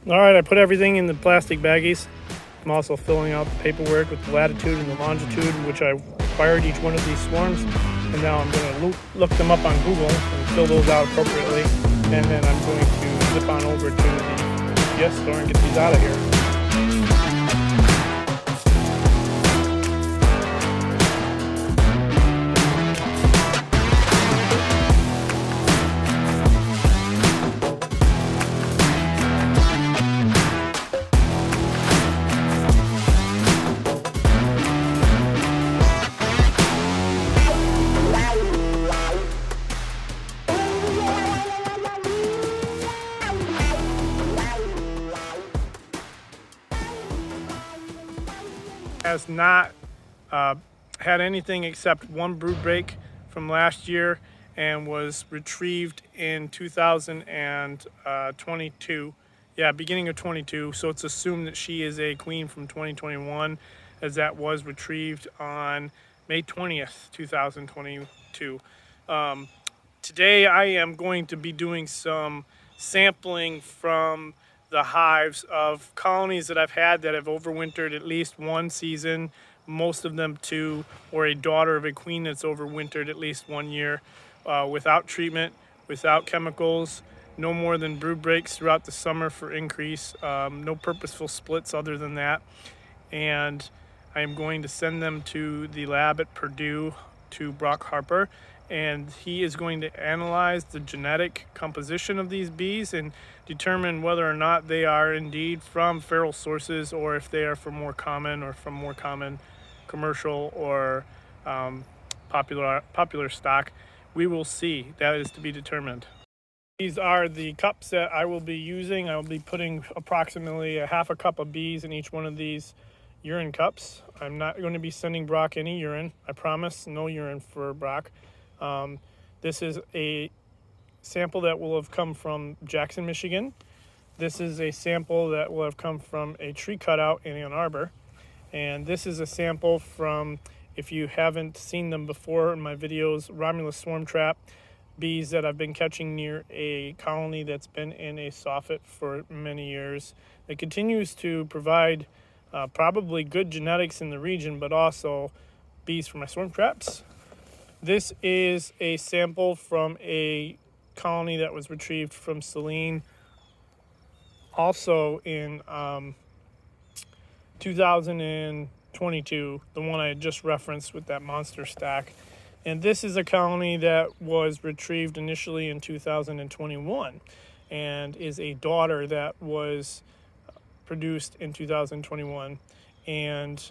All right, I put everything in the plastic baggies. I'm also filling out the paperwork with the latitude and the longitude in which I acquired each one of these swarms. And now I'm going to look them up on Google and fill those out appropriately. And then I'm going to zip on over to the UPS store and get these out of here. Has not had anything except one brood break from last year and was retrieved in 2022. Yeah, beginning of 22. So it's assumed that she is a queen from 2021, as that was retrieved on May 20th, 2022. Today I am going to be doing some sampling from the hives of colonies that I've had that have overwintered at least one season, most of them two, or a daughter of a queen that's overwintered at least 1 year, without treatment, without chemicals, no more than brood breaks throughout the summer for increase, no purposeful splits other than that. And I am going to send them to the lab at Purdue to Brock Harpur, and he is going to analyze the genetic composition of these bees and determine whether or not they are indeed from feral sources or if they are from more common commercial or popular stock. We will see. That is to be determined. These are the cups that I will be using. I will be putting approximately a half a cup of bees in each one of these urine cups. I'm not going to be sending Brock any urine. I promise, no urine for Brock. This is a sample that will have come from Jackson, Michigan. This is a sample that will have come from a tree cutout in Ann Arbor. And this is a sample from, if you haven't seen them before in my videos, Romulus swarm trap bees that I've been catching near a colony that's been in a soffit for many years. It continues to provide probably good genetics in the region, but also bees for my swarm traps. This is a sample from a colony that was retrieved from Saline, also in 2022, the one I just referenced with that monster stack. And this is a colony that was retrieved initially in 2021 and is a daughter that was produced in 2021, and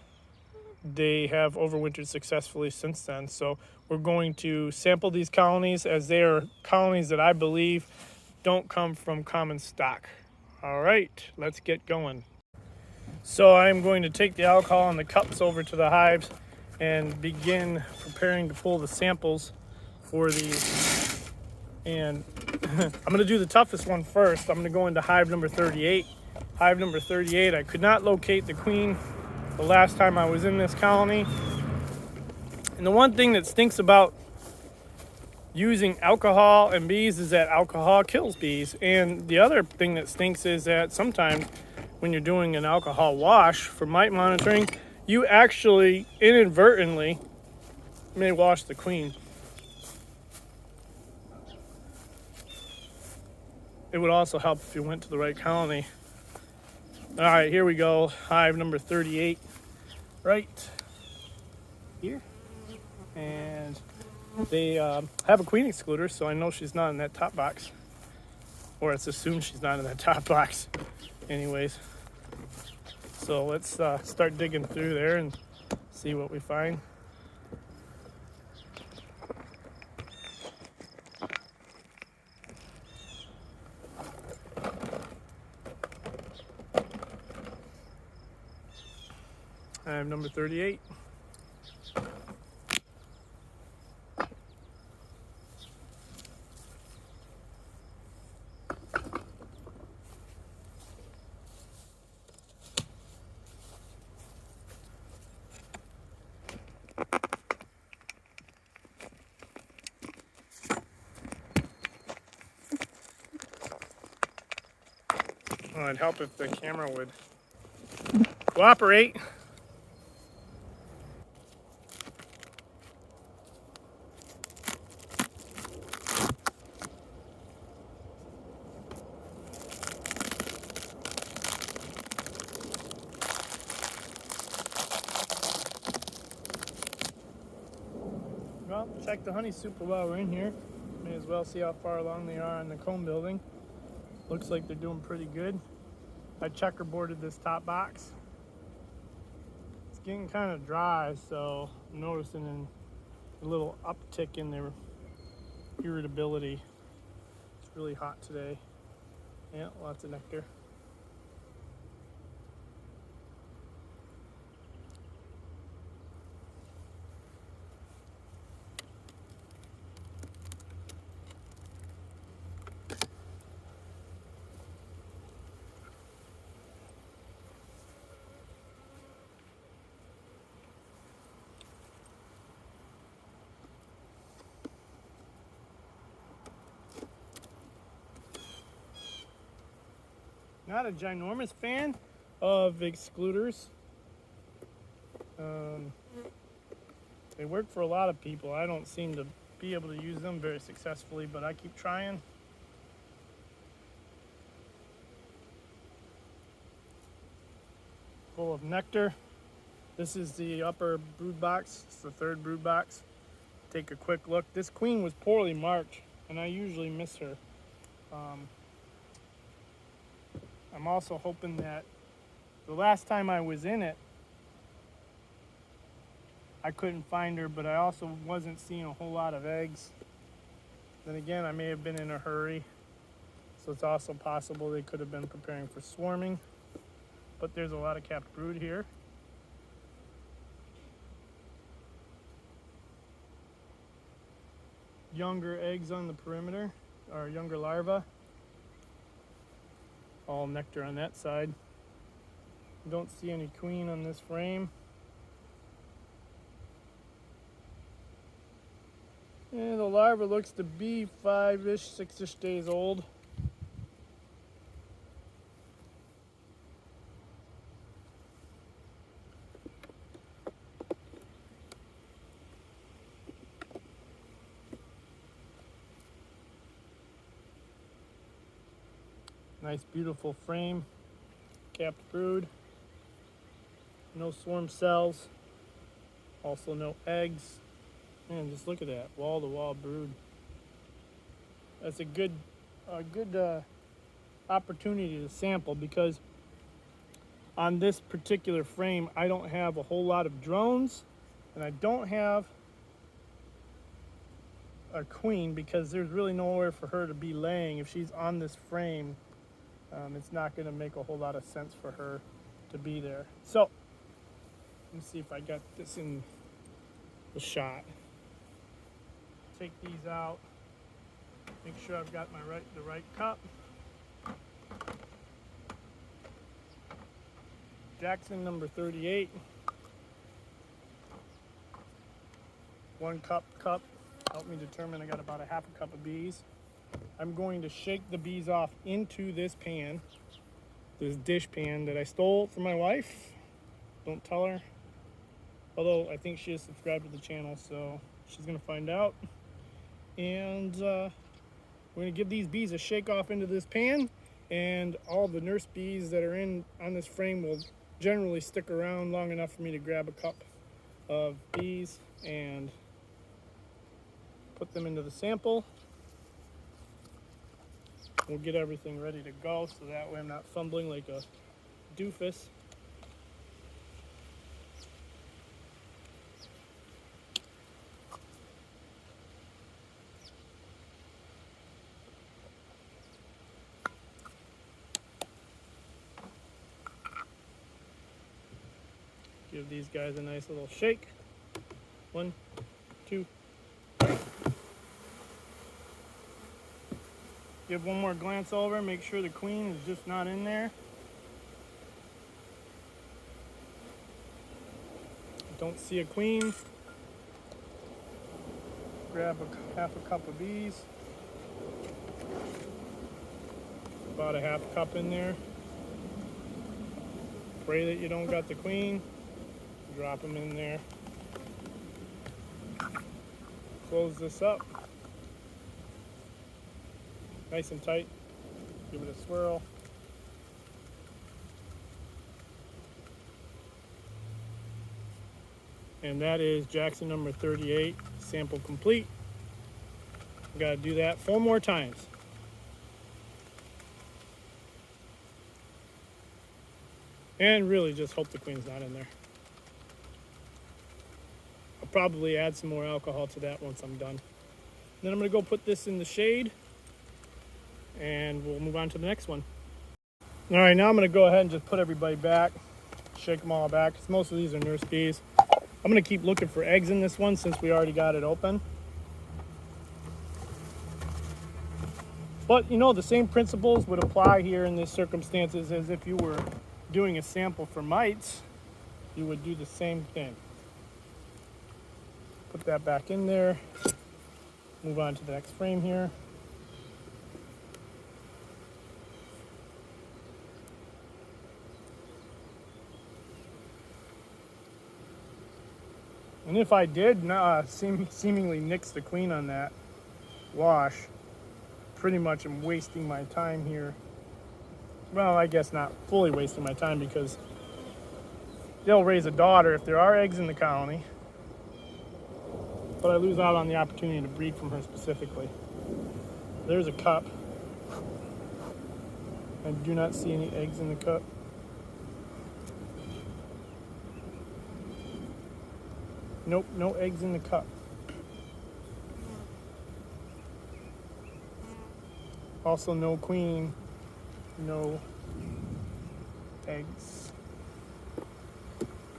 they have overwintered successfully since then. So we're going to sample these colonies, as they are colonies that I believe don't come from common stock. All right, let's get going. So I'm going to take the alcohol and the cups over to the hives and begin preparing to pull the samples for these. And I'm going to do the toughest one first. I'm going to go into hive number 38. Hive number 38, I could not locate the queen the last time I was in this colony. And the one thing that stinks about using alcohol and bees is that alcohol kills bees. And the other thing that stinks is that sometimes when you're doing an alcohol wash for mite monitoring, you actually inadvertently may wash the queen. It would also help if you went to the right colony. All right, here we go. Hive number 38, right here. And they have a queen excluder, so I know she's not in that top box. Or it's assumed she's not in that top box. Anyways, so let's start digging through there and see what we find. I have number 38. All it'd help if the camera would cooperate. Well, check the honey super while we're in here. May as well see how far along they are on the comb building. Looks like they're doing pretty good. I checkerboarded this top box. It's getting kind of dry, so I'm noticing a little uptick in their irritability. It's really hot today. Yeah, lots of nectar. Not a ginormous fan of excluders. They work for a lot of people. I don't seem to be able to use them very successfully, but I keep trying. Full of nectar. This is the upper brood box. It's the third brood box. Take a quick look. This queen was poorly marked, and I usually miss her. I'm also hoping that the last time I was in it, I couldn't find her, but I also wasn't seeing a whole lot of eggs. Then again, I may have been in a hurry, so it's also possible they could have been preparing for swarming. But there's a lot of capped brood here. Younger eggs on the perimeter, or younger larvae. All nectar on that side. Don't see any queen on this frame. And the larva looks to be 5-ish, 6-ish days old. Nice, beautiful frame. Capped brood. No swarm cells. Also no eggs. Man, just look at that, wall-to-wall brood. That's a good opportunity to sample, because on this particular frame, I don't have a whole lot of drones, and I don't have a queen because there's really nowhere for her to be laying. If she's on this frame, it's not going to make a whole lot of sense for her to be there. So, let me see if I got this in the shot. Take these out. Make sure I've got the right cup. Jackson number 38. 1 cup. Help me determine I got about a half a cup of bees. I'm going to shake the bees off into this pan, this dish pan that I stole from my wife. Don't tell her. Although I think she is subscribed to the channel, so she's gonna find out. And we're gonna give these bees a shake off into this pan, and all the nurse bees that are on this frame will generally stick around long enough for me to grab a cup of bees and put them into the sample. We'll get everything ready to go, so that way I'm not fumbling like a doofus. Give these guys a nice little shake. 1, 2, 3. Give one more glance over, make sure the queen is just not in there. Don't see a queen. Grab half a cup of bees. About a half cup in there. Pray that you don't got the queen. Drop them in there. Close this up. Nice and tight. Give it a swirl. And that is Jackson number 38, sample complete. Got to do that 4 more times. And really just hope the queen's not in there. I'll probably add some more alcohol to that once I'm done. Then I'm going to go put this in the shade, and we'll move on to the next one. All right, now I'm going to go ahead and just put everybody back, shake them all back, because most of these are nurse bees. I'm going to keep looking for eggs in this one since we already got it open. But, you know, the same principles would apply here in these circumstances as if you were doing a sample for mites. You would do the same thing. Put that back in there. Move on to the next frame here. And if I did seemingly nix the queen on that wash, pretty much I'm wasting my time here. Well, I guess not fully wasting my time, because they'll raise a daughter if there are eggs in the colony. But I lose out on the opportunity to breed from her specifically. There's a cup. I do not see any eggs in the cup. Nope, no eggs in the cup. Also no queen, no eggs.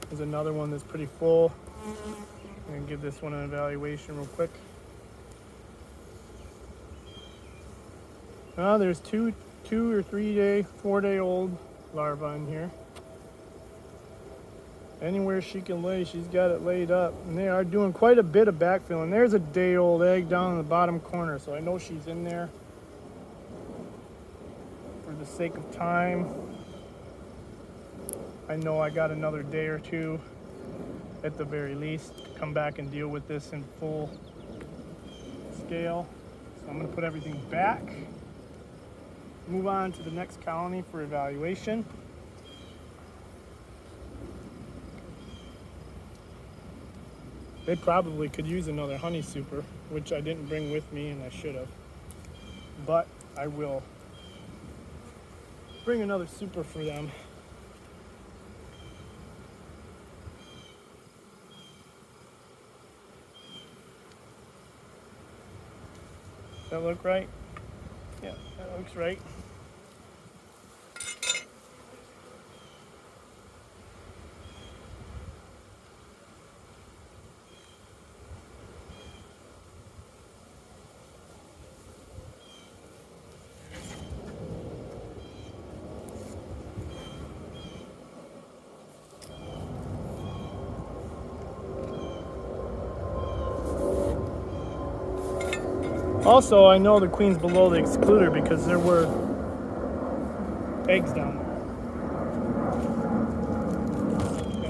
There's another one that's pretty full. I'm gonna give this one an evaluation real quick. There's two or 3 day, 4 day old larvae in here. Anywhere she can lay, she's got it laid up. And they are doing quite a bit of backfilling. There's a day old egg down in the bottom corner, so I know she's in there. For the sake of time, I know I got another day or two at the very least to come back and deal with this in full scale. So I'm gonna put everything back, move on to the next colony for evaluation. They probably could use another honey super, which I didn't bring with me and I should have. But I will bring another super for them. Does that look right? Yeah, that looks right. Also, I know the queen's below the excluder because there were eggs down there.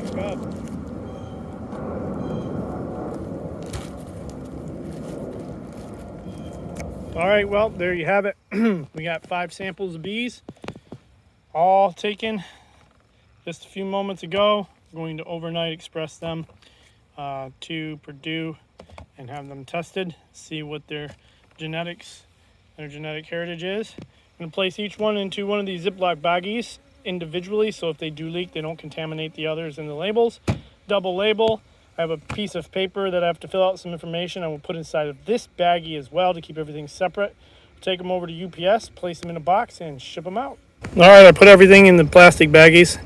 Back up. All right, well, there you have it. We got 5 samples of bees, all taken just a few moments ago. I'm going to overnight express them to Purdue and have them tested, see what their genetics, their genetic heritage is. I'm going to place each one into one of these Ziploc baggies individually, so if they do leak, they don't contaminate the others in the labels. Double label. I have a piece of paper that I have to fill out some information I will put inside of this baggie as well to keep everything separate. Take them over to UPS, place them in a box, and ship them out. All right, I put everything in the plastic baggies.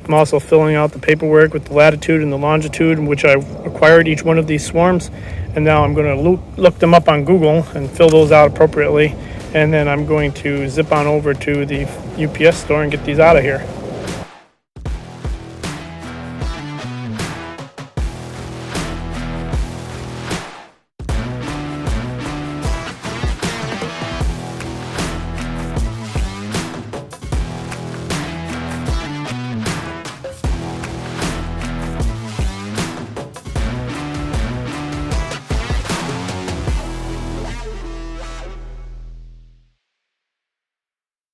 I'm also filling out the paperwork with the latitude and the longitude in which I acquired each one of these swarms. And now I'm going to look them up on Google and fill those out appropriately. And then I'm going to zip on over to the UPS store and get these out of here.